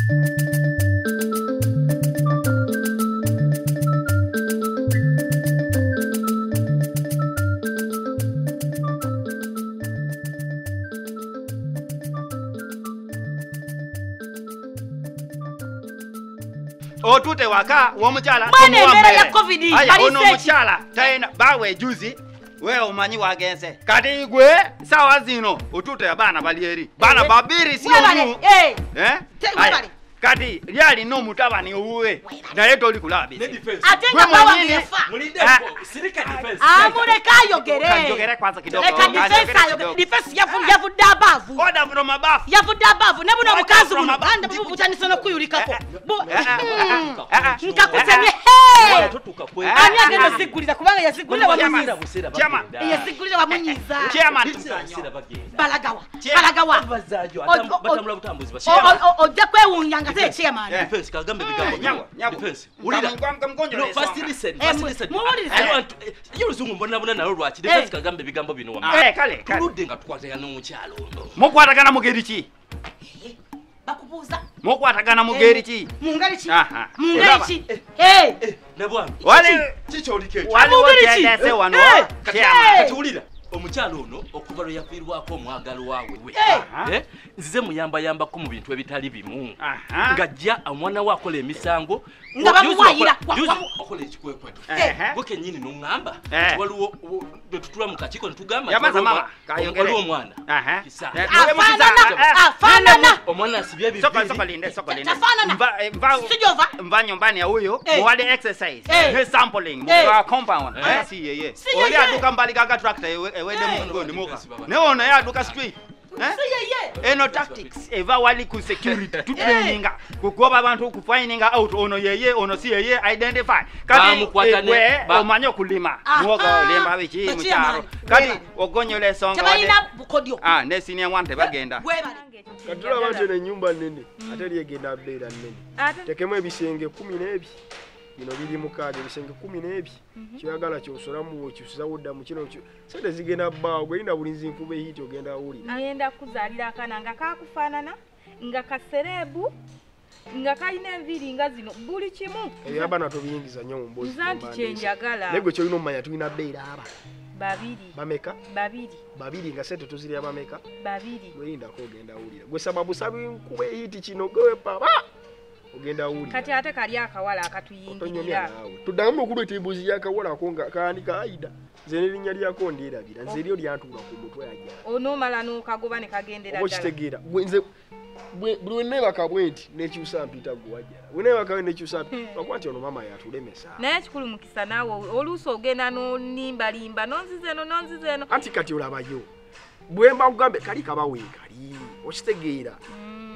Otute waka womuchala mbere ya covid aya ono muchala taina bawe juzi wewe umanyi wagenze kati gwe sawa zino otute abana balieri bana babiri si omu kati lyali no mutabani uwe naye toli kulabi atenga bawa ngefa mulinde sirika defense amureka yogere kwanza kidogo defense yavu dabavu oda from mabafu yavu dabavu nebuno mukazi buno banda butanisana kuyulikako nkakusemye ani agenda sigulira kubanga yasigulira wamunyiza chama yasigulira wamunyiza chairman balagawa batamula butambuzi bashya ojja kwewunyanga se chairman defense kagambe bigambo defense ulira no first listen yuruzungu mbona nalo lwachi defense kagambe bigambo bino wa kale tuludde nga tukwatagana n'omukyalo ono mukwatagana mugeri ki bakubuuza mukwatagana mugeri ki mungari ki nabwana wale kikyolike waliwo wano kati ulira omukyalo ono okuva lwe yafiirwako omwagalo waawe we nzize muyambayambako mu bintu ebitali bimu ng'ajja omwana we akola emisango nga bamuwayira okola ekikwekweto gwe kennyini n'oŋŋamba waliwo bwe tutula mu kakiiko ne tugamba waliwo omwana afaanana omwana asibye mva nyumbani ya huyo muwali exercise ne sampling mu compound si yeye oli aduka mbali gaga tractor ewede mungo ni muka ne ono ya aduka street eno tactics eva wali ku security to traininga kugoba abantu ku findinga out ono yeye ono si yeye identify kati we omanyo kulima muoga lemba bichi mucharo kati ogonyole songa ne senior wante bagenda katula abantu ne nyumba nene atali egenda beera nene tekemu ebisenge 12 bino biri mukaaga ebisenge 12 kyoyagala kyosolamu okyusiza wudda mu kino sente zigenda bbaawo gwerinda bulinzi nkuba ehiti ogenda awulira ayenda kuzaalira akana nga kakufaanana nga kaserebu nga kalina enviri nga zino buli kimu ebyo abana tobiyingiza nnyo mu mboozi nzanti kyenjagala naye gwe kyolina omumanya tulina beera aba babiri bameka babiri nga sente tuzirya bameka babiri gwerinda ko ogenda awulira gwe sababu sabi nkuba ehiti kino gwe papa ogenda awulira kati ate kali akawala akatuyingirira tuddamu okulweta embuzi y'akawala ako nga kaandika Aida nze n'erinnya lyako ndyerabira nze eryo lyantuula ku mutwe ajja onoomala n'okagoba ne kagendera ddala okitegeera nze buli wenneebaka bwenti n'ekyusa mpita gwe wajjala wenneebaka we n'ekyusa lwakuba nti ono maama yatulemesa naye ekikulu mukisa naawe oluusi ogenda n'onimbalimba nonzize eno anti kati olabayo bwe mba kugambe kali kabaweekali okitegeera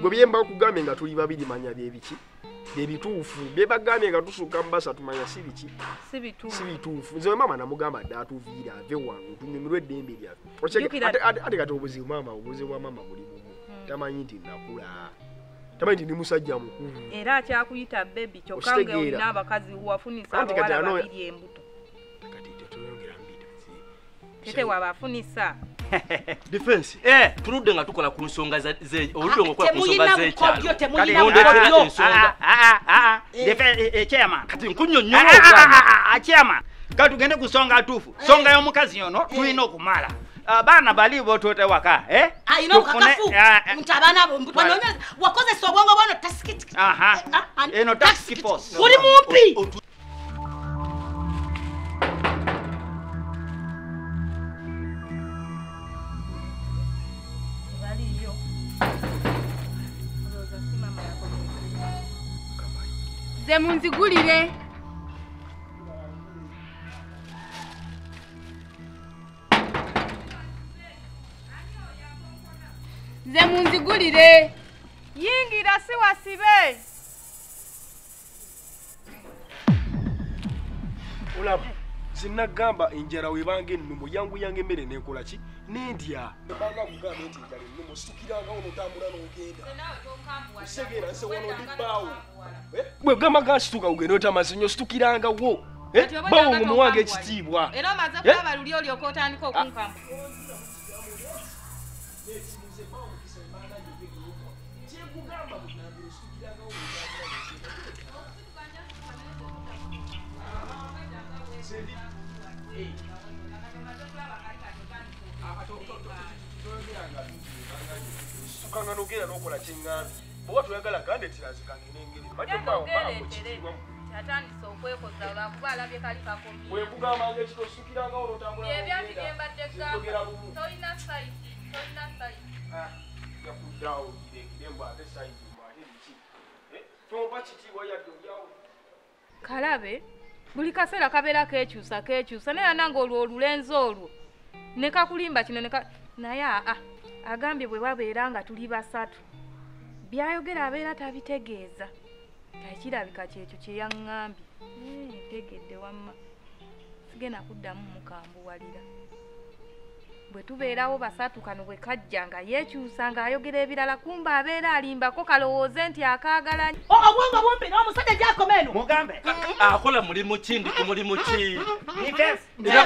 gwe bye mba kugambe nga tuli babiri manya byebiki byebituufu bye bagambye nga tusuka mbasa tumanya si biki si bituufu nze maama namugamba dda atuviira ave wange tunyumirwe eddembe lyaffe ate kati obuzibu bwa maama buli bumu tamanyi nti nakula tamanyi nti ndi musajja mukulu era akyakuyita bebi kyokka nga olina abakazi wafunisa abawala babiri embuto kati tetuyongera mbita tete wabafunisa defense tuludde nga tukola ku nsonga oludde nga ku nsonga z'ekyalo chairman kati nkunyonnyola chairman kati tugende ku nsonga tuufu nsonga y'omukazi ono tulina okumala abaana bali botote waka ayina okakafu nti abaana banonyeza wakozesa obwongo bwano tasikiti eno task force uli mumpi ze munzigulire yingira si wasibe olaba sinagamba enjala webanga ennumu yangu emmere nekola ki nendya ebanga kugambe nti enjala ennumu situkiranga ono otambula n'ogenda osegeera nse wano ndibbaawo bwe gamba gansituka ugenda otamasinyo situkirangawo bawo ngo muwange ekitiibwa era omaze kulaba luli olyoka otandika okunkamba Sukanga nogera nokola kyengambi bwe tuyagala gande tirazikanga n'engeri atandise okwekoza olwakuba alabye kali kakomye bwekugamba ngekitosukiranga olotambula ebyati byembadde gamba tolina sayizi yakuddawo irembw ate sayizi mwate biki tompa kitiibwa yadde olyawo kalabe buli kaseera kabeera kekyusa naye nange olwo olulenzi olwo ne kakulimba kino naye agambye bwe babeera nga tuli basatu byayogera abeera tabitegeeza ekirabika kyekyo kyeyaŋŋambye ntegedde wamma sigenda kuddamu mukambuwalira bwe tubeerawo basatu kano bwe kajja nga yeekyusa ng'ayogera ebirala kumba abeera alimbako kalowooze nti akaagala obwongo bumpi n'omusajja gyakoma eno mugambe akola mulimu ki ndi mulimu ki era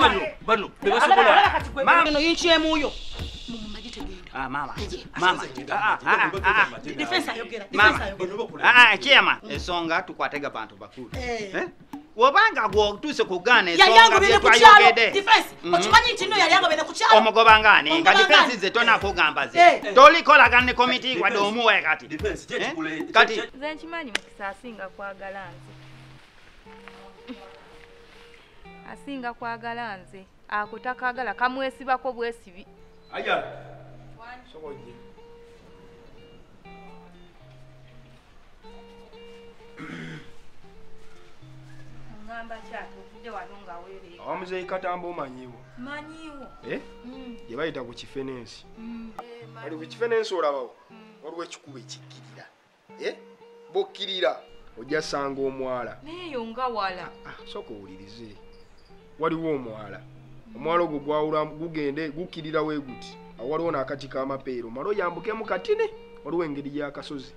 bano bebasobola eno yinkyemuuyo mumumagi tegenda mama kyema ensonga tukwatega bantu bakulu wobanga gwotuuse kugaana ensonga byetwayogedde okimanyi nti nno yalyango ku kyalo omugobangane nga difensi ze tonakugamba ze tolikolagana ne komiti wadde omuwe kati kati nze nkimanyi mukisa asinga kwagala nze asinga kwagala nze ako takagala kamwesibako bwesibi ajala sokoje ngamba kyato kudde wano nga weereka awamuzeyi katamba omanyiwo gye bayita ku kifenensi ali ku kifenensi olabawo waliwo ekikuba ekikkirira bokkirira ojja sanga omwala nayeyo nga wala soka owulirize waliwo omwala ogwo gwawula gugende gukkirira weeguti awo waliwo n'akati k'amapeero mala oyambukemu katine waliwo engeri y'akasozi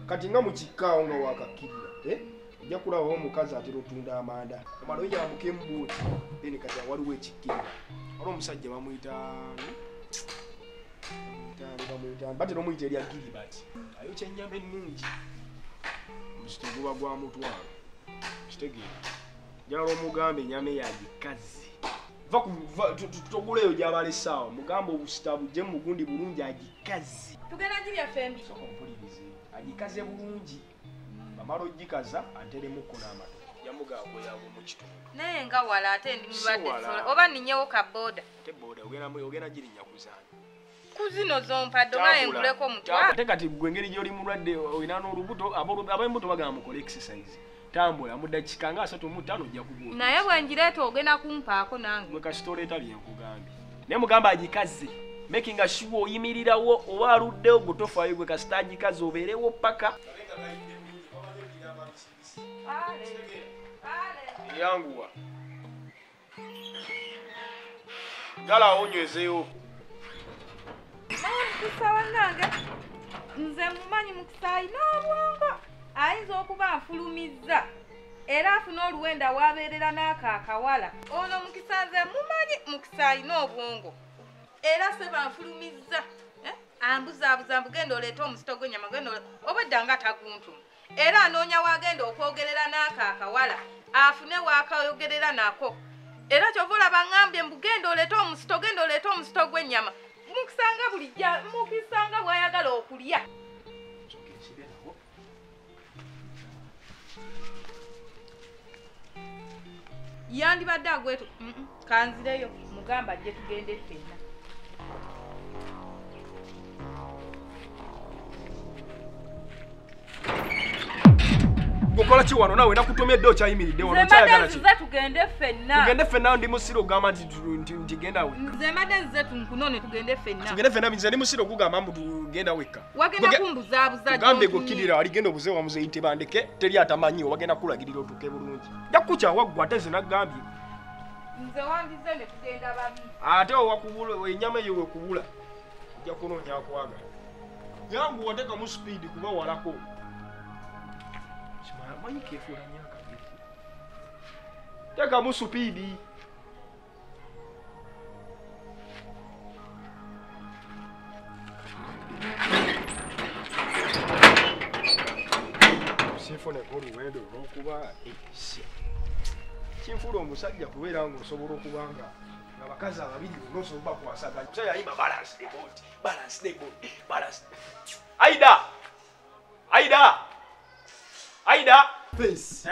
kati nga mukikkaawo nga wakakkirira ojja kulabawo omukazi atera otunda amanda omala oyambuka embuuti then kati waliwo ekikkirira waliwo omusajja bamuyita batera omuyita erya giribati ayo kyennyama ennungi muzito guba gwa mutwalo kitegeera jala omugambe ennyama eyagikazi toguleyo gyabala essaawa mugamba obusita bujje mugundi bulungi agikazi tugenda gibyafembi sokompulirize agikaze bulungi bamala ogikaza anteremukko n'amatu yamugaagoyago mu kitundu naye nga wala ate ndi mulwadde oba ninyewo kaboda teboda ogenda girinya kuzaana kuzino zompadde oba enguleko mutwalo ate kati gwe engeri gy'oli mulwadde olina n'olubuto ab'embuto bagamba mukola exercise tambula mu dakiika nga 35 ojja kubuuka naye bwe njireeta ogenda kumpaako nange gwe kasitoleeta byenkugambye naye mugamba agikaze making sure oyimirirawo oba aluddewo gwe tofaayo gwe kasita agikaze obeerewo paka yanguwa gala onywezeewo mukisa wannange nze mumanyi mukisa alina obwongo ayinza okuba anfulumizza era afuna oluwenda wabeerera n'ako akawala ono mukisa nze mumanyi mukisa alina obwongo era se banfulumizza ambuzaabuza mbugenda oleeta omusito gw'ennyama obwedda nga taguntuma era anoonya wagenda okwogerera n'ako akawala afune wakayogerera nako era kyova olaba ngambye mbugenda oleeta omusito gw'ennyama mukisanga bulijja mukisanga bwayagala okulya yandibadde agwetu kanzireyo mugamba ajje tugende ffenna okola ki wano nawe nakutomedde okyayimiridde wano kyayagala ki tugende ffenna ndi musiro ogamba nti genda we nze mbadde nze tunkunone tugende ffenna nze ndi musiro ogugamba mbu tugenda wekka wagenda kumbuzaabuza gambe gokkirira aligenda obuze wamuzeyi tebandeke teri atamanyi wagenda kulagirira otuke bulungi jja kukukyawaggwa ate nze naggambye nze wandize ne tugenda babiri ate owakubula ennyama eyo wekubula ojja kunoonya akwagala yangu watekamu speedi kuba walako manyi kefuula myaka biki tekamu supiidi Sinfone oluwendo olwokuba kinfula omusajja kubeera ng'osobola okubanga abakazi ababiri nosobola kuwasaganya omusajja ayimba balance the boat, balance the boat, balance. Aida Face.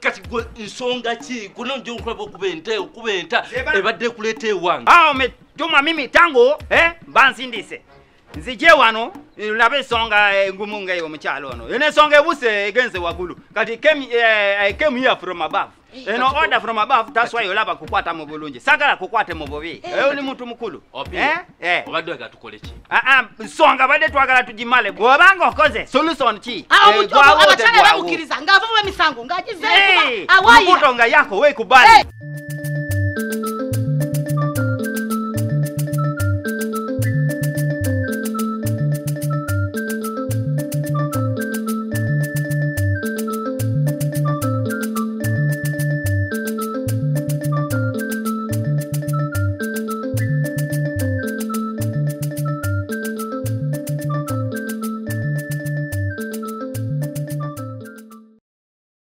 Kati gwe nsonga ki kuno nje nkulaba okuba enta ebadde kuleeta ewange. Umetuma mimi tangu bansindise nzije wano labe ensonga ngumu ngayo omukyalo ono ene ensonga ebuse egenze wagulu kati I came here from above. Eno order from above, that's why olaba kukwata mu bulungi. Sagala kukwate mu bubi. Eyo ni muntu mukulu. Obadde gatukole ki? Nsonga badde twagala tugimale. Bwobanga okoze solution ki? Abakyala bamukiriza ng'ava mu misango ng'agize kuba awaayira. Mukuto nga yako we kubali.